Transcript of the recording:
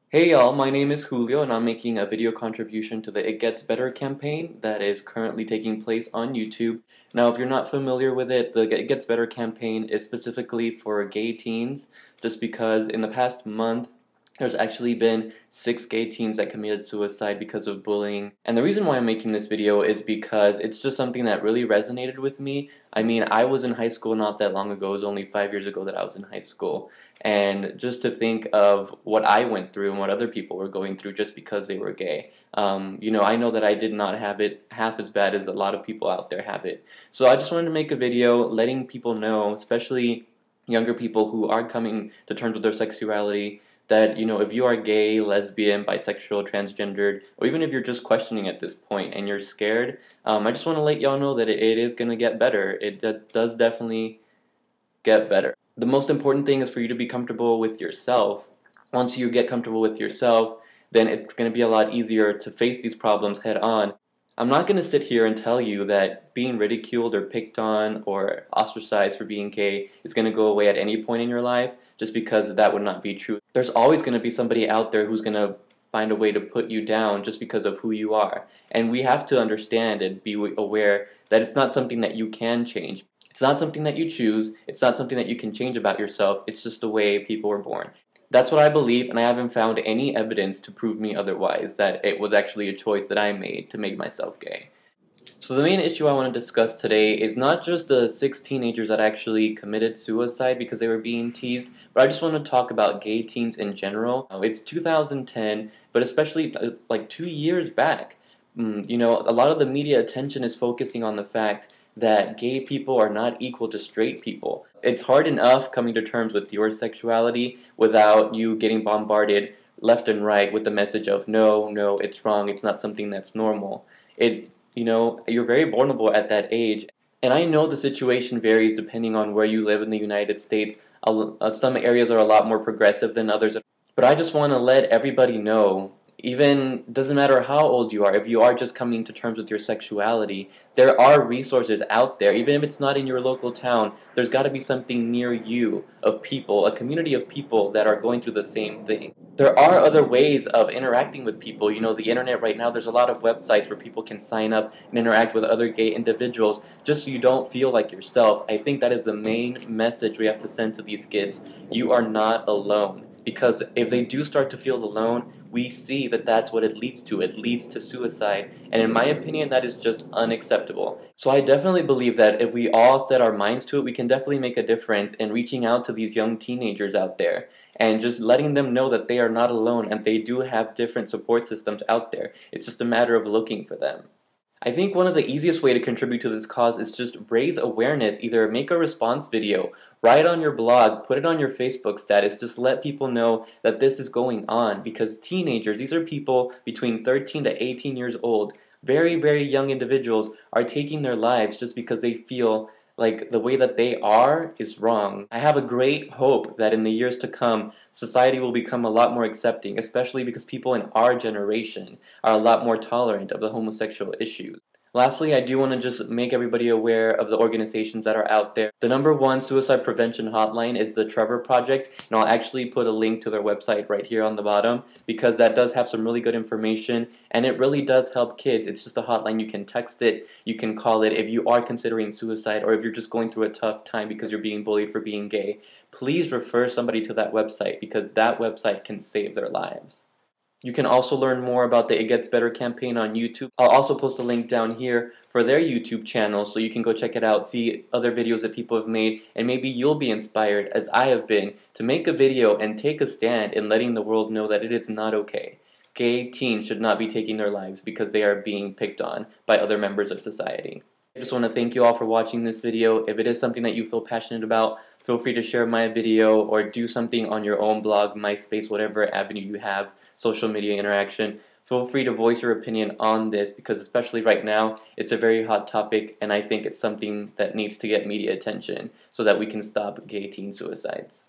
Hey y'all, my name is Julio and I'm making a video contribution to the It Gets Better campaign that is currently taking place on YouTube. Now, if you're not familiar with it, the It Gets Better campaign is specifically for gay teens, just because in the past month, there's actually been 6 gay teens that committed suicide because of bullying. And the reason why I'm making this video is because it's just something that really resonated with me. I mean, I was in high school not that long ago. It was only 5 years ago that I was in high school. And just to think of what I went through and what other people were going through just because they were gay. I know that I did not have it half as bad as a lot of people out there have it. So I just wanted to make a video letting people know, especially younger people who are coming to terms with their sexuality, that if you are gay, lesbian, bisexual, transgendered, or even if you're just questioning at this point and you're scared, I just want to let y'all know that it is going to get better. It does definitely get better. The most important thing is for you to be comfortable with yourself. Once you get comfortable with yourself, then it's going to be a lot easier to face these problems head on. I'm not going to sit here and tell you that being ridiculed or picked on or ostracized for being gay is going to go away at any point in your life, just because that would not be true. There's always going to be somebody out there who's going to find a way to put you down just because of who you are. And we have to understand and be aware that it's not something that you can change. It's not something that you choose. It's not something that you can change about yourself. It's just the way people were born. That's what I believe, and I haven't found any evidence to prove me otherwise, that it was actually a choice that I made to make myself gay. So the main issue I want to discuss today is not just the 6 teenagers that actually committed suicide because they were being teased, but I just want to talk about gay teens in general. It's 2010, but especially like 2 years back. A lot of the media attention is focusing on the fact that gay people are not equal to straight people. It's hard enough coming to terms with your sexuality without you getting bombarded left and right with the message of no, no, it's wrong, it's not something that's normal. You're very vulnerable at that age. And I know the situation varies depending on where you live in the United States. Some areas are a lot more progressive than others. But I just want to let everybody know, even doesn't matter how old you are, if you are just coming to terms with your sexuality, there are resources out there. Even if it's not in your local town, there's got to be something near you of people, a community of people that are going through the same thing. There are other ways of interacting with people. The internet right now, there's a lot of websites where people can sign up and interact with other gay individuals just so you don't feel like yourself. I think that is the main message we have to send to these kids. You are not alone. Because if they do start to feel alone, we see that that's what it leads to. It leads to suicide. And in my opinion, that is just unacceptable. So I definitely believe that if we all set our minds to it, we can definitely make a difference in reaching out to these young teenagers out there and just letting them know that they are not alone and they do have different support systems out there. It's just a matter of looking for them. I think one of the easiest way to contribute to this cause is just raise awareness. Either make a response video, write on your blog, put it on your Facebook status, just let people know that this is going on, because teenagers, these are people between 13 to 18 years old, very, very young individuals, are taking their lives just because they feel like the way that they are is wrong. I have a great hope that in the years to come, society will become a lot more accepting, especially because people in our generation are a lot more tolerant of the homosexual issues. Lastly, I do want to just make everybody aware of the organizations that are out there. The #1 suicide prevention hotline is the Trevor Project, and I'll actually put a link to their website right here on the bottom, because that does have some really good information, and it really does help kids. It's just a hotline. You can text it, you can call it if you are considering suicide, or if you're just going through a tough time because you're being bullied for being gay. Please refer somebody to that website, because that website can save their lives. You can also learn more about the It Gets Better campaign on YouTube. I'll also post a link down here for their YouTube channel so you can go check it out, see other videos that people have made, and maybe you'll be inspired, as I have been, to make a video and take a stand in letting the world know that it is not okay. Gay teens should not be taking their lives because they are being picked on by other members of society. I just want to thank you all for watching this video. If it is something that you feel passionate about, feel free to share my video or do something on your own blog, MySpace, whatever avenue you have, social media interaction. Feel free to voice your opinion on this, because especially right now, it's a very hot topic, and I think it's something that needs to get media attention so that we can stop gay teen suicides.